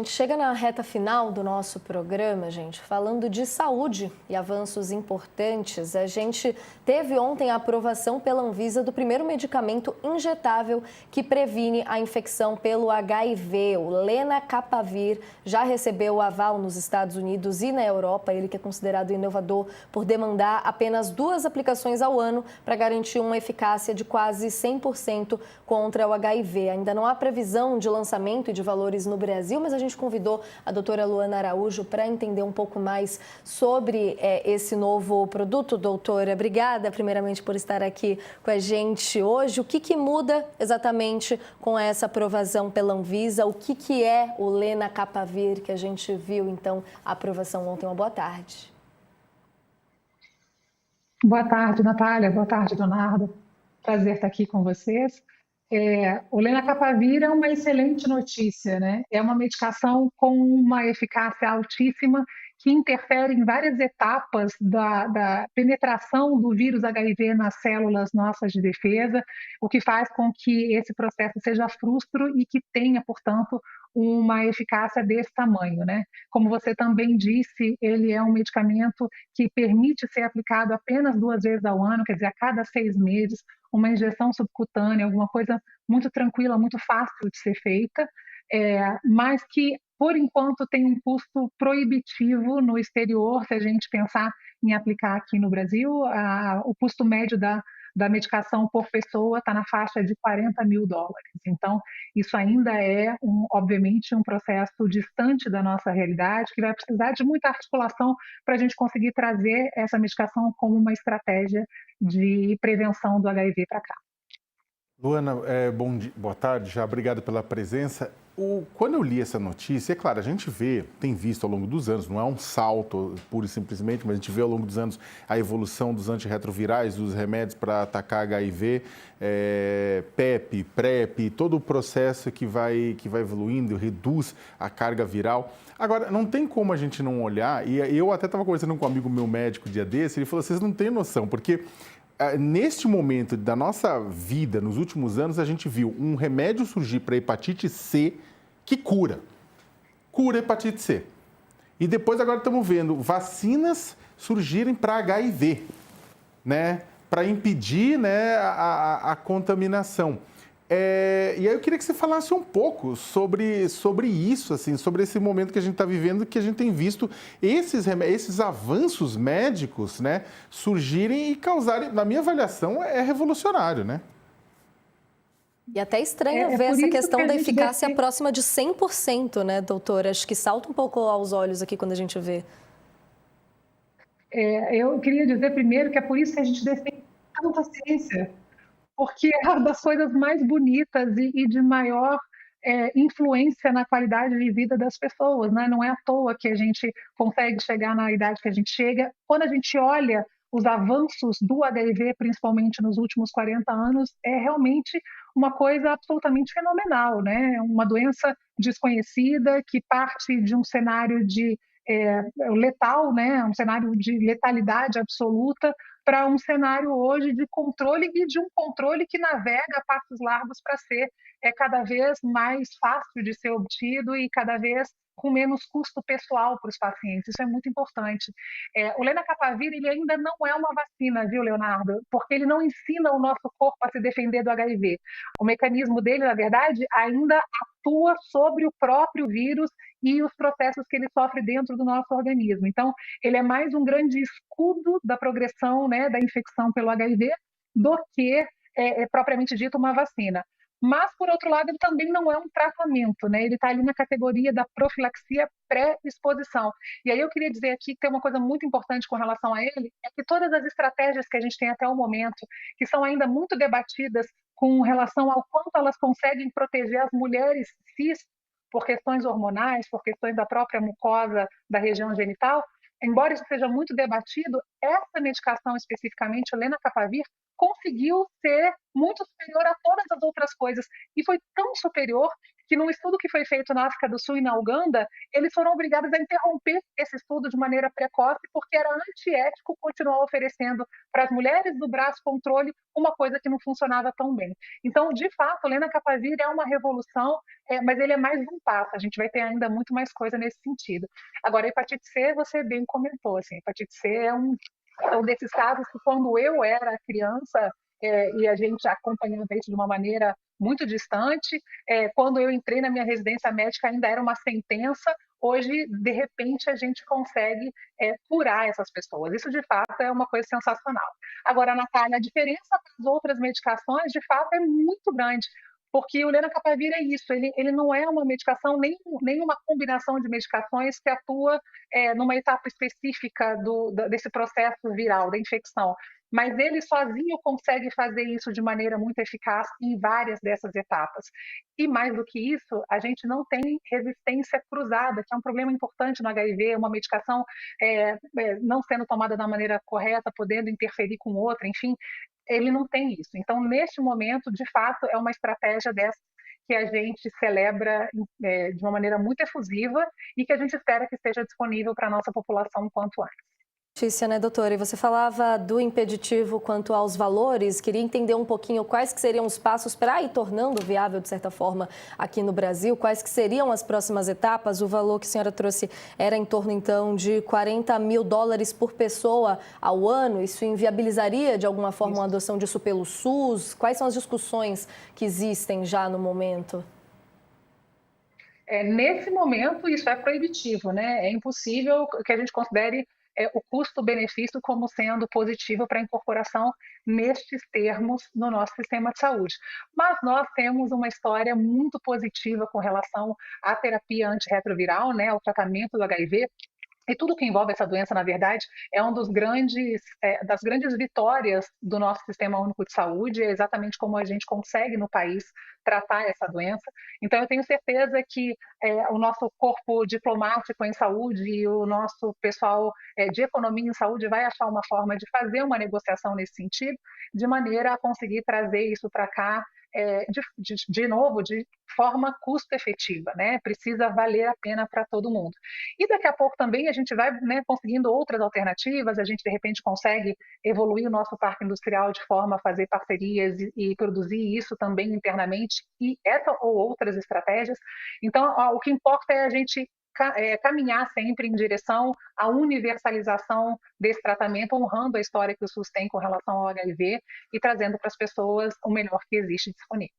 A gente chega na reta final do nosso programa, gente, falando de saúde e avanços importantes. A gente teve ontem a aprovação pela Anvisa do primeiro medicamento injetável que previne a infecção pelo HIV. O lenacapavir já recebeu o aval nos Estados Unidos e na Europa. Ele que é considerado inovador por demandar apenas 2 aplicações ao ano para garantir uma eficácia de quase 100% contra o HIV. Ainda não há previsão de lançamento e de valores no Brasil, mas a gente convidou a doutora Luana Araújo para entender um pouco mais sobre esse novo produto. Doutora, obrigada primeiramente por estar aqui com a gente hoje. O que muda exatamente com essa aprovação pela Anvisa? O que é o lenacapavir que a gente viu, então, a aprovação ontem? Uma boa tarde. Boa tarde, Natália. Boa tarde, Leonardo. Prazer estar aqui com vocês. O lenacapavir é uma excelente notícia, né? É uma medicação com uma eficácia altíssima que interfere em várias etapas da penetração do vírus HIV nas células nossas de defesa, o que faz com que esse processo seja frustro e que tenha, portanto, uma eficácia desse tamanho, né? Como você também disse, ele é um medicamento que permite ser aplicado apenas 2 vezes ao ano, quer dizer, a cada 6 meses, uma injeção subcutânea, alguma coisa muito tranquila, muito fácil de ser feita, mas que, por enquanto, tem um custo proibitivo no exterior. Se a gente pensar em aplicar aqui no Brasil, o custo médio da medicação por pessoa está na faixa de $40 mil. Então, isso ainda é, obviamente, um processo distante da nossa realidade, que vai precisar de muita articulação para a gente conseguir trazer essa medicação como uma estratégia de prevenção do HIV para cá. Luana, boa tarde, já obrigado pela presença. Quando eu li essa notícia, é claro, a gente tem visto ao longo dos anos, não é um salto pura e simplesmente, mas a gente vê ao longo dos anos a evolução dos antirretrovirais, dos remédios para atacar HIV, PEP, PrEP, todo o processo que vai evoluindo, reduz a carga viral. Agora, não tem como a gente não olhar, e eu até estava conversando com um amigo meu médico um dia desse, ele falou, vocês não têm noção, porque neste momento da nossa vida, nos últimos anos, a gente viu um remédio surgir para hepatite C que cura hepatite C. E depois agora estamos vendo vacinas surgirem para HIV, né? Para impedir, né, a contaminação. E aí eu queria que você falasse um pouco sobre isso, assim, sobre esse momento que a gente está vivendo, que a gente tem visto esses avanços médicos, né, surgirem e causarem, na minha avaliação, é revolucionário, né? E até estranho ver essa questão da eficácia próxima de 100%, né, doutora? Acho que salta um pouco aos olhos aqui quando a gente vê. Eu queria dizer primeiro que é por isso que a gente defende tanta ciência, porque é uma das coisas mais bonitas e de maior influência na qualidade de vida das pessoas, né? Não é à toa que a gente consegue chegar na idade que a gente chega. Quando a gente olha os avanços do HIV, principalmente nos últimos 40 anos, é realmente uma coisa absolutamente fenomenal, né? Uma doença desconhecida que parte de um cenário de letal, né? Um cenário de letalidade absoluta, para um cenário hoje de controle e de um controle que navega a passos largos para ser cada vez mais fácil de ser obtido e cada vez com menos custo pessoal para os pacientes. Isso é muito importante. O lenacapavir ele ainda não é uma vacina, viu, Leonardo? Porque ele não ensina o nosso corpo a se defender do HIV. O mecanismo dele, na verdade, ainda atua sobre o próprio vírus e os processos que ele sofre dentro do nosso organismo. Então, ele é mais um grande escudo da progressão, né, da infecção pelo HIV do que, propriamente dito, uma vacina. Mas, por outro lado, ele também não é um tratamento, né? Ele está ali na categoria da profilaxia pré-exposição. E aí eu queria dizer aqui que tem uma coisa muito importante com relação a ele, é que todas as estratégias que a gente tem até o momento, que são ainda muito debatidas com relação ao quanto elas conseguem proteger as mulheres cis, por questões hormonais, por questões da própria mucosa da região genital, embora isso seja muito debatido, essa medicação especificamente, o lenacapavir, conseguiu ser muito superior a todas as outras coisas. E foi tão superior que num estudo que foi feito na África do Sul e na Uganda, eles foram obrigados a interromper esse estudo de maneira precoce, porque era antiético continuar oferecendo para as mulheres do braço controle uma coisa que não funcionava tão bem. Então, de fato, Lenacapavir é uma revolução, mas ele é mais um passo. A gente vai ter ainda muito mais coisa nesse sentido. Agora, a hepatite C, você bem comentou, assim, a hepatite C é um desses casos que, quando eu era criança, e a gente acompanhava isso de uma maneira muito distante, quando eu entrei na minha residência médica ainda era uma sentença. Hoje, de repente, a gente consegue curar essas pessoas. Isso, de fato, é uma coisa sensacional. Agora, Natália, a diferença para as outras medicações, de fato, é muito grande, porque o lenacapavir é isso, ele não é uma medicação, nem uma combinação de medicações que atua numa etapa específica desse processo viral, da infecção, mas ele sozinho consegue fazer isso de maneira muito eficaz em várias dessas etapas. E mais do que isso, a gente não tem resistência cruzada, que é um problema importante no HIV, uma medicação não sendo tomada da maneira correta, podendo interferir com outra, enfim, ele não tem isso. Então, neste momento, de fato, é uma estratégia dessa que a gente celebra de uma maneira muito efusiva e que a gente espera que esteja disponível para a nossa população o quanto antes. Notícia, né, doutora? E você falava do impeditivo quanto aos valores. Queria entender um pouquinho quais que seriam os passos para ir tornando viável, de certa forma, aqui no Brasil. Quais que seriam as próximas etapas? O valor que a senhora trouxe era em torno, então, de $40 mil por pessoa ao ano. Isso inviabilizaria, de alguma forma, uma adoção disso pelo SUS? Quais são as discussões que existem já no momento? Nesse momento, isso é proibitivo, né? É impossível que a gente considere o custo-benefício como sendo positivo para a incorporação nestes termos no nosso sistema de saúde. Mas nós temos uma história muito positiva com relação à terapia antirretroviral, né, ao tratamento do HIV. E tudo que envolve essa doença, na verdade, é um das grandes vitórias do nosso Sistema Único de Saúde, é exatamente como a gente consegue no país tratar essa doença. Então, eu tenho certeza que o nosso corpo diplomático em saúde e o nosso pessoal de economia em saúde vai achar uma forma de fazer uma negociação nesse sentido, de maneira a conseguir trazer isso para cá de novo, de forma custo-efetiva, né? Precisa valer a pena para todo mundo. E daqui a pouco também a gente vai, né, conseguindo outras alternativas, a gente de repente consegue evoluir o nosso parque industrial de forma a fazer parcerias e produzir isso também internamente, e essa ou outras estratégias. Então, o que importa é a gente caminhar sempre em direção à universalização desse tratamento, honrando a história que o SUS tem com relação ao HIV e trazendo para as pessoas o melhor que existe disponível.